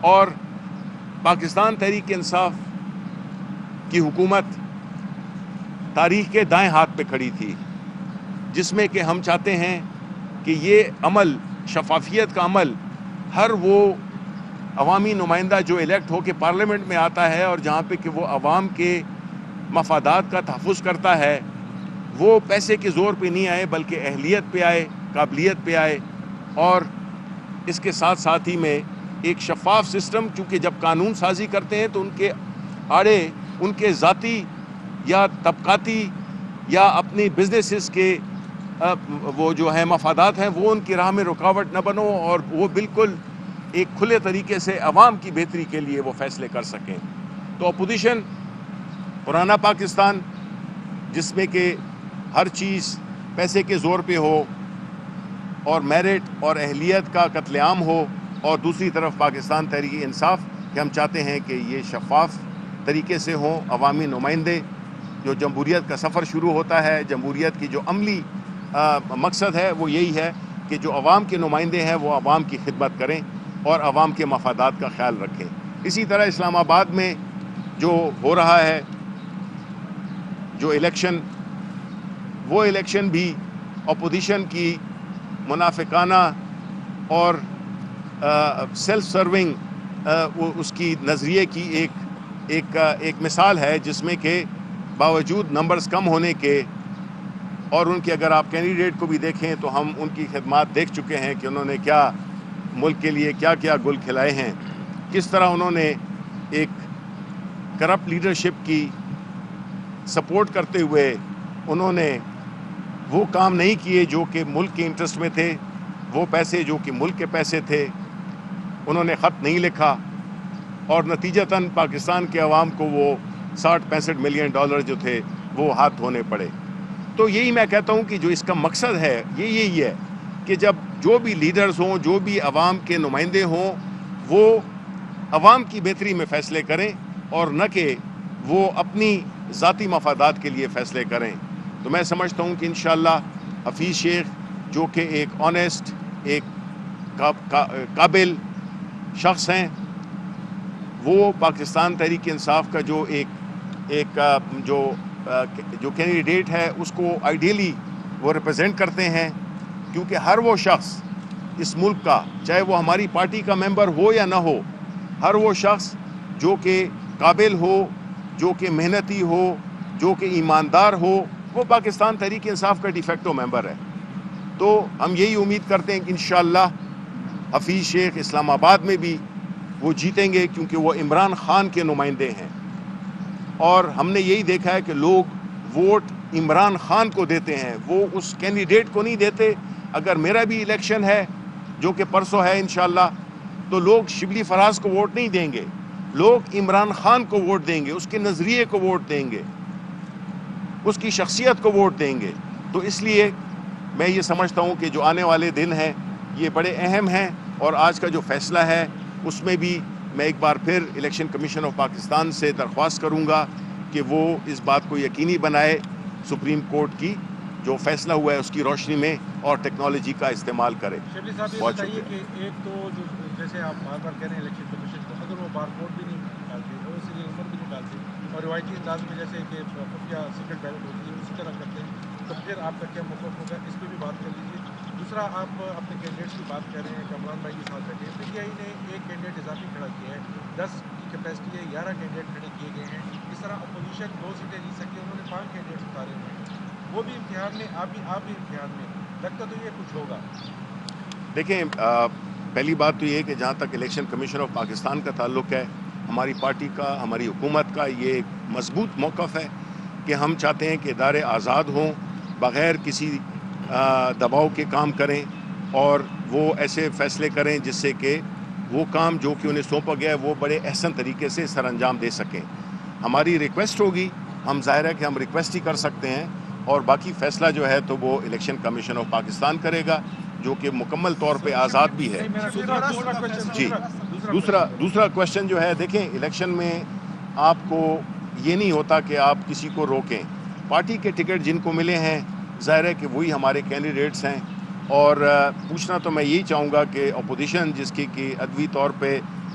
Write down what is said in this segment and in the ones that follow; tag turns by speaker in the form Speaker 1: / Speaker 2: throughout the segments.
Speaker 1: اور پاکستان تحریک انصاف کی حکومت تاریخ کے دائیں ہاتھ پہ کھڑی تھی، جس میں کہ ہم چاہتے ہیں کہ یہ عمل، شفافیت کا عمل، ہر وہ عوامی نمائندہ جو الیکٹ ہو کے پارلیمنٹ میں آتا ہے اور جہاں پہ کہ وہ عوام کے مفادات کا تحفظ کرتا ہے، وہ پیسے کے زور پہ نہیں آئے بلکہ اہلیت پہ آئے، قابلیت پہ آئے، اور اس کے ساتھ ساتھ ہی میں ایک شفاف سسٹم، کیونکہ جب قانون سازی کرتے ہیں تو ان کے آڑے ان کے ذاتی یا طبقاتی یا اپنی بزنسز کے وہ جو ہیں مفادات ہیں وہ ان کی راہ میں رکاوٹ نہ بنو، اور وہ بالکل ایک کھلے طریقے سے عوام کی بہتری کے لیے وہ فیصلے کر سکیں۔ تو اپوزیشن پرانا پاکستان، جس میں کہ ہر چیز پیسے کے زور پہ ہو اور میرٹ اور اہلیت کا قتل عام ہو، اور دوسری طرف پاکستان تحریک انصاف کہ ہم چاہتے ہیں کہ یہ شفاف طریقے سے ہوں عوامی نمائندے۔ جو جمہوریت کا سفر شروع ہوتا ہے، جمہوریت کی جو عملی مقصد ہے وہ یہی ہے کہ جو عوام کے نمائندے ہیں وہ عوام کی خدمت کریں اور عوام کے مفادات کا خیال رکھیں۔ اسی طرح اسلام آباد میں جو ہو رہا ہے جو الیکشن، وہ الیکشن بھی اپوزیشن کی منافقانہ اور سیلف سرونگ اس کی نظریے کی ایک مثال ہے، جس میں کہ باوجود نمبرز کم ہونے کے، اور ان کے اگر آپ کینڈیڈیٹ کو بھی دیکھیں تو ہم ان کی خدمات دیکھ چکے ہیں کہ انہوں نے کیا ملک کے لیے کیا کیا گل کھلائے ہیں، کس طرح انہوں نے ایک کرپٹ لیڈرشپ کی سپورٹ کرتے ہوئے انہوں نے وہ کام نہیں کیے جو کہ ملک کے انٹرسٹ میں تھے، وہ پیسے جو کہ ملک کے پیسے تھے انہوں نے خط نہیں لکھا، اور نتیجتاً پاکستان کے عوام کو وہ 60-65 ملین ڈالر جو تھے وہ ہاتھ دھونے پڑے۔ تو یہی میں کہتا ہوں کہ جو اس کا مقصد ہے یہ یہی ہے کہ جب جو بھی لیڈرز ہوں، جو بھی عوام کے نمائندے ہوں، وہ عوام کی بہتری میں فیصلے کریں اور نہ کہ وہ اپنی ذاتی مفادات کے لیے فیصلے کریں۔ تو میں سمجھتا ہوں کہ انشاءاللہ حفیظ شیخ جو کہ ایک آنیسٹ، ایک قابل شخص ہیں، وہ پاکستان تحریک انصاف کا جو جو کینڈیڈیٹ ہے اس کو آئیڈیلی وہ ریپرزینٹ کرتے ہیں، کیونکہ ہر وہ شخص اس ملک کا، چاہے وہ ہماری پارٹی کا ممبر ہو یا نہ ہو، ہر وہ شخص جو کہ قابل ہو، جو کہ محنتی ہو، جو کہ ایماندار ہو، وہ پاکستان تحریک انصاف کا ڈی فیکٹو ممبر ہے۔ تو ہم یہی امید کرتے ہیں کہ انشاءاللہ حفیظ شیخ اسلام آباد میں بھی وہ جیتیں گے، کیونکہ وہ عمران خان کے نمائندے ہیں، اور ہم نے یہی دیکھا ہے کہ لوگ ووٹ عمران خان کو دیتے ہیں، وہ اس کینڈیڈیٹ کو نہیں دیتے۔ اگر میرا بھی الیکشن ہے جو کہ پرسوں ہے انشاءاللہ، تو لوگ شبلی فراز کو ووٹ نہیں دیں گے، لوگ عمران خان کو ووٹ دیں گے، اس کے نظریے کو ووٹ دیں گے، اس کی شخصیت کو ووٹ دیں گے۔ تو اس لیے میں یہ سمجھتا ہوں کہ جو آنے والے دن ہیں یہ بڑے اہم ہیں، اور آج کا جو فیصلہ ہے اس میں بھی میں ایک بار پھر الیکشن کمیشن آف پاکستان سے درخواست کروں گا کہ وہ اس بات کو یقینی بنائے سپریم کورٹ کی جو فیصلہ ہوا ہے اس کی روشنی میں، اور ٹیکنالوجی کا استعمال کرے۔
Speaker 2: شبلی صاحب یہ بتائیے کہ ایک تو جو جیسے آپ بار بار کہہ رہے ہیں الیکشن کمیشن کو، اگر وہ بار کوڈ بھی نہیں نکالتے اور اس لیے عمر بھی نکالتے اور روایتی انداز میں جیسے کہ خفیہ سیکرٹ بیلٹ ہوتی ہے اسی طرح کرتے ہیں، تو پھر آپ کا کیا موقف ہوگا؟ اس پہ بھی بات کر لیجیے۔ دوسرا، آپ اپنے کینڈیڈیٹس کی بات کر رہے ہیں، کامران بھائی کے ساتھ بیٹھے ہیں، پی ٹی آئی نے ایک کینڈیڈیٹ اضافی کھڑا کیا ہے، 10 کی کیپیسٹی ہے، 11 کینڈیڈیٹ کھڑے کیے گئے ہیں۔ اس طرح اپوزیشن 2 سیٹیں جیت سکتی ہے، انہوں نے 5 کینڈیڈیٹس اتارے ہوئے ہیں، وہ بھی امتحان میں، آپ بھی امتحان میں، لگتا تو یہ کچھ ہوگا۔
Speaker 1: دیکھیں، پہلی بات تو یہ ہے کہ جہاں تک الیکشن کمیشن آف پاکستان کا تعلق ہے، ہماری پارٹی کا، ہماری حکومت کا یہ ایک مضبوط موقف ہے کہ ہم چاہتے ہیں کہ ادارے آزاد ہوں، بغیر کسی دباؤ کے کام کریں، اور وہ ایسے فیصلے کریں جس سے کہ وہ کام جو کہ انہیں سونپا گیا ہے وہ بڑے احسن طریقے سے سر انجام دے سکیں۔ ہماری ریکویسٹ ہوگی، ہم ظاہر ہے کہ ہم ریکویسٹ ہی کر سکتے ہیں، اور باقی فیصلہ جو ہے تو وہ الیکشن کمیشن آف پاکستان کرے گا، جو کہ مکمل طور پہ آزاد بھی ہے۔ جی، دوسرا کوشچن جو ہے، دیکھیں الیکشن میں آپ کو یہ نہیں ہوتا کہ آپ کسی کو روکیں، پارٹی کے ٹکٹ جن کو ملے ہیں ظاہر ہے کہ وہی ہمارے کینڈیڈیٹس ہیں، اور پوچھنا تو میں یہی چاہوں گا کہ اپوزیشن جس کی کہ عدوی طور پہ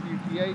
Speaker 3: PTI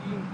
Speaker 3: 3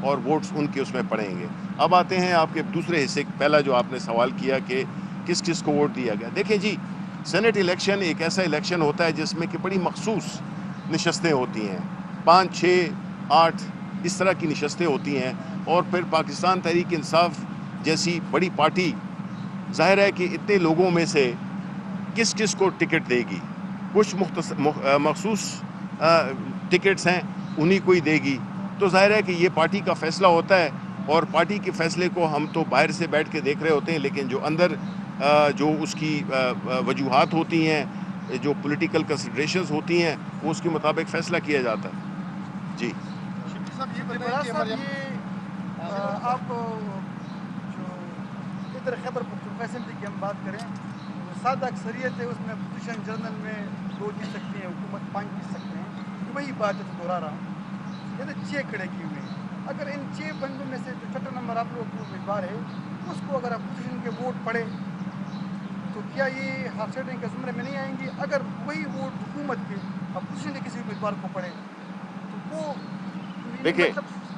Speaker 1: اور ووٹس ان کے اس میں پڑیں گے. اب آتے ہیں آپ کے دوسرے حصے. پہلا جو آپ نے سوال کیا کہ کس کس کو ووٹ دیا گیا. دیکھیں جی, سینٹ الیکشن ایک ایسا الیکشن ہوتا ہے جس میں کہ بڑی مخصوص نشستیں ہوتی ہیں, 5, 6, 8 اس طرح کی نشستیں ہوتی ہیں. اور پھر پاکستان تحریک انصاف جیسی بڑی پارٹی ظاہر ہے کہ اتنے لوگوں میں سے کس کس کو ٹکٹ دے گی. کچھ مخصوص ٹکٹس ہیں, انہی کو ہی دے گی. تو ظاہر ہے کہ یہ پارٹی کا فیصلہ ہوتا ہے, اور پارٹی کے فیصلے کو ہم تو باہر سے بیٹھ کے دیکھ رہے ہوتے ہیں, لیکن جو اندر جو اس کی وجوہات ہوتی ہیں, جو پولیٹیکل کنسیڈریشنز ہوتی ہیں, وہ اس کے مطابق فیصلہ کیا جاتا ہے. جی
Speaker 4: صاحب یہ بتائیں کہ آپ جو ادھر خیبر پختونخوا اسمبلی کی ہم بات کریں, سادہ اکثریت ہے, اس میں اپوزیشن جنرل میں 2 جیت سکتی ہیں, حکومت 5 جیت سکتے ہیں. وہی بات ہے, دوہرا رہا ہوں, یعنی 6 کھڑے کیے ہوئے ہیں. اگر ان 6 بندوں میں سے جو چھٹا نمبر آپ لوگوں کو امیدوار ہے, اس کو اگر اپوزیشن کے ووٹ پڑے تو کیا یہ ہاف سیٹنگ کے زمرے میں نہیں آئیں گی؟ اگر وہی ووٹ حکومت کے اپوزیشن کے کسی امیدوار کو پڑے تو وہ
Speaker 1: دیکھیں,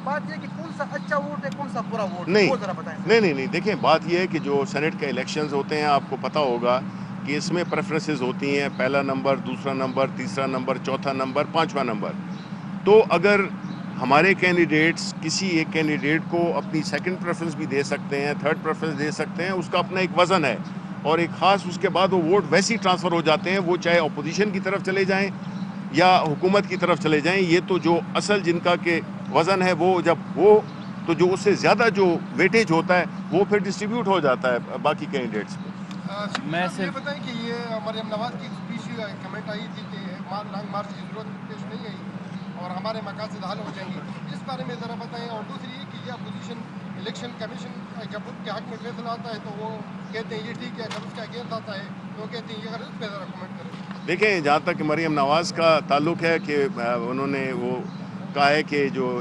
Speaker 4: بات یہ کہ کون سا اچھا ووٹ ہے, کون سا برا ووٹ ہے,
Speaker 1: نہیں
Speaker 4: وہ ذرا بتائیں.
Speaker 1: نہیں دیکھیں, بات یہ ہے کہ جو سینٹ کے الیکشنز ہوتے ہیں, آپ کو پتہ ہوگا کہ اس میں پریفرنسز ہوتی ہیں, پہلا نمبر, دوسرا نمبر, تیسرا نمبر, چوتھا نمبر, 5واں نمبر. تو اگر ہمارے کینڈیڈیٹس کسی ایک کینڈیڈیٹ کو اپنی سیکنڈ پریفرنس بھی دے سکتے ہیں, تھرڈ پریفرنس دے سکتے ہیں, اس کا اپنا ایک وزن ہے, اور ایک خاص اس کے بعد وہ ووٹ ویسے ہی ٹرانسفر ہو جاتے ہیں, وہ چاہے اپوزیشن کی طرف چلے جائیں یا حکومت کی طرف چلے جائیں. یہ تو جو اصل جن کا کہ وزن ہے, وہ جب وہ تو جو اس سے زیادہ جو ویٹیج ہوتا ہے وہ پھر ڈسٹریبیوٹ ہو جاتا ہے باقی کینڈیڈیٹس پہ.
Speaker 5: میں یہ بتائیں کہ یہ مریم نواز کی اسپیچ کمنٹ آئی تھی کہ لانگ مارچ کی ضرورت پیش نہیں آئی اور ہمارے مقاصد حل ہو جائیں گے, اس بارے میں ذرا بتائیں. اور دوسری یہ کہ یہ اپوزیشن الیکشن کمیشن جب ان کے حق میں فیصلہ آتا ہے تو وہ کہتے ہیں یہ ٹھیک ہے, اگر اس کے اگینسٹ آتا ہے تو وہ کہتے ہیں یہ, اگر اس پہ ذرا کمنٹ کریں.
Speaker 1: دیکھیں, جہاں تک مریم نواز کا تعلق ہے کہ انہوں نے وہ کہا ہے کہ جو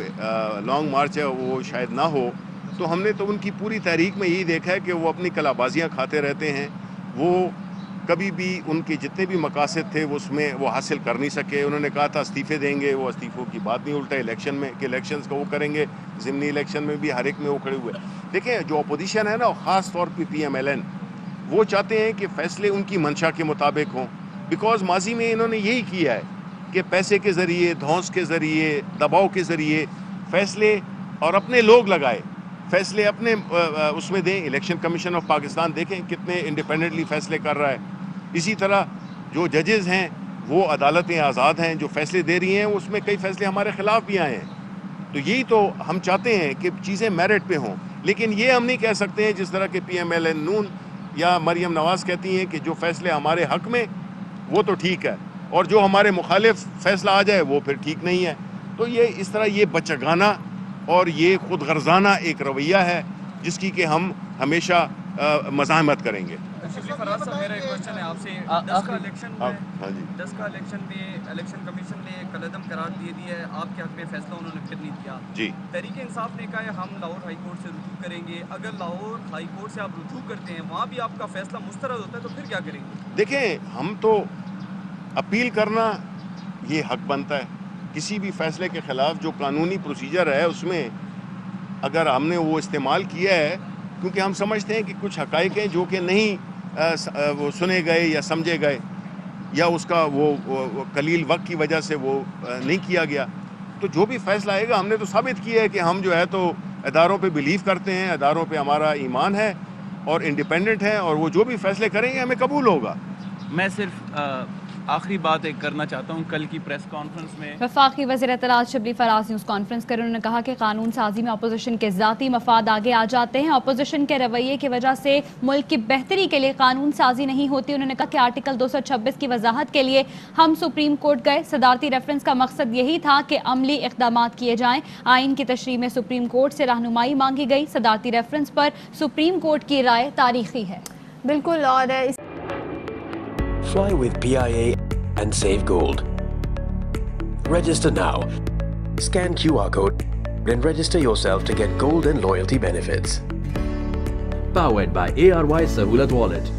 Speaker 1: لانگ مارچ ہے وہ شاید نہ ہو, تو ہم نے تو ان کی پوری تحریک میں یہی دیکھا ہے کہ وہ اپنی کلا بازیاں کھاتے رہتے ہیں. وہ کبھی بھی ان کے جتنے بھی مقاصد تھے وہ اس میں وہ حاصل کر نہیں سکے. انہوں نے کہا تھا استعفے دیں گے, وہ استعفوں کی بات نہیں, الٹا الیکشن میں کہ الیکشنز کا وہ کریں گے, ضمنی الیکشن میں بھی ہر ایک میں وہ کھڑے ہوئے. دیکھیں, جو اپوزیشن ہے نا, خاص طور پہ PMLN, وہ چاہتے ہیں کہ فیصلے ان کی منشا کے مطابق ہوں, بیکاز ماضی میں انہوں نے یہی کیا ہے کہ پیسے کے ذریعے, دھونس کے ذریعے, دباؤ کے ذریعے فیصلے, اور اپنے لوگ لگائے فیصلے اپنے اس میں دیں. الیکشن کمیشن آف پاکستان دیکھیں کتنے انڈیپینڈنٹلی فیصلے کر رہا ہے. اسی طرح جو ججز ہیں وہ عدالتیں آزاد ہیں, جو فیصلے دے رہی ہیں اس میں کئی فیصلے ہمارے خلاف بھی آئے ہیں. تو یہی تو ہم چاہتے ہیں کہ چیزیں میرٹ پہ ہوں, لیکن یہ ہم نہیں کہہ سکتے ہیں جس طرح کہ PMLN نون یا مریم نواز کہتی ہیں کہ جو فیصلے ہمارے حق میں وہ تو ٹھیک ہے, اور جو ہمارے مخالف فیصلہ آ جائے وہ پھر ٹھیک نہیں ہے. تو یہ اس طرح یہ بچگانہ اور یہ خود غرضانہ ایک رویہ ہے جس کی کہ ہم ہمیشہ مزاحمت کریں گے.
Speaker 6: فراز صاحب, میرا ایک کوشچن ہے آپ سے. 10 کا الیکشن میں الیکشن کمیشن نے کالعدم قرار دے دیا ہے, آپ کے حق میں فیصلہ انہوں نے پھر نہیں کیا.
Speaker 1: جی,
Speaker 6: تحریک انصاف نے کہا ہے ہم لاہور ہائی کورٹ سے رجوع کریں گے. اگر لاہور ہائی کورٹ سے آپ رجوع کرتے ہیں, وہاں بھی آپ کا فیصلہ مسترد ہوتا ہے, تو پھر کیا کریں گے؟
Speaker 1: دیکھیں, ہم تو اپیل کرنا یہ حق بنتا ہے. کسی بھی فیصلے کے خلاف جو قانونی پروسیجر ہے اس میں اگر ہم نے وہ استعمال کیا ہے, کیونکہ ہم سمجھتے ہیں کہ کچھ حقائق ہیں جو کہ نہیں وہ سنے گئے یا سمجھے گئے, یا اس کا وہ قلیل وقت کی وجہ سے وہ نہیں کیا گیا, تو جو بھی فیصلہ آئے گا ہم نے تو ثابت کیا ہے کہ ہم جو ہے تو اداروں پہ بلیو کرتے ہیں, اداروں پہ ہمارا ایمان ہے اور انڈیپینڈنٹ ہے, اور وہ جو بھی فیصلے کریں گے ہمیں قبول ہوگا.
Speaker 7: میں صرف آخری بات ایک کرنا چاہتا ہوں. کل کی پریس کانفرنس میں
Speaker 8: وفاقی وزیر اطلاعات شبلی فراز نیوز کانفرنس کر انہوں نے کہا کہ قانون سازی میں اپوزیشن کے ذاتی مفاد آگے آ جاتے ہیں. اپوزیشن کے رویے کی وجہ سے ملک کی بہتری کے لیے قانون سازی نہیں ہوتی. انہوں نے کہا کہ آرٹیکل 226 کی وضاحت کے لیے ہم سپریم کورٹ گئے. صدارتی ریفرنس کا مقصد یہی تھا کہ عملی اقدامات کیے جائیں. آئین کی تشریح میں سپریم کورٹ سے رہنمائی مانگی گئی. صدارتی ریفرنس پر سپریم کورٹ کی رائے تاریخی ہے. بالکل. اور
Speaker 9: Fly with PIA and save gold. Register now. Scan QR code and register yourself to get gold and loyalty benefits.
Speaker 10: Powered by ARY Sahulat Wallet.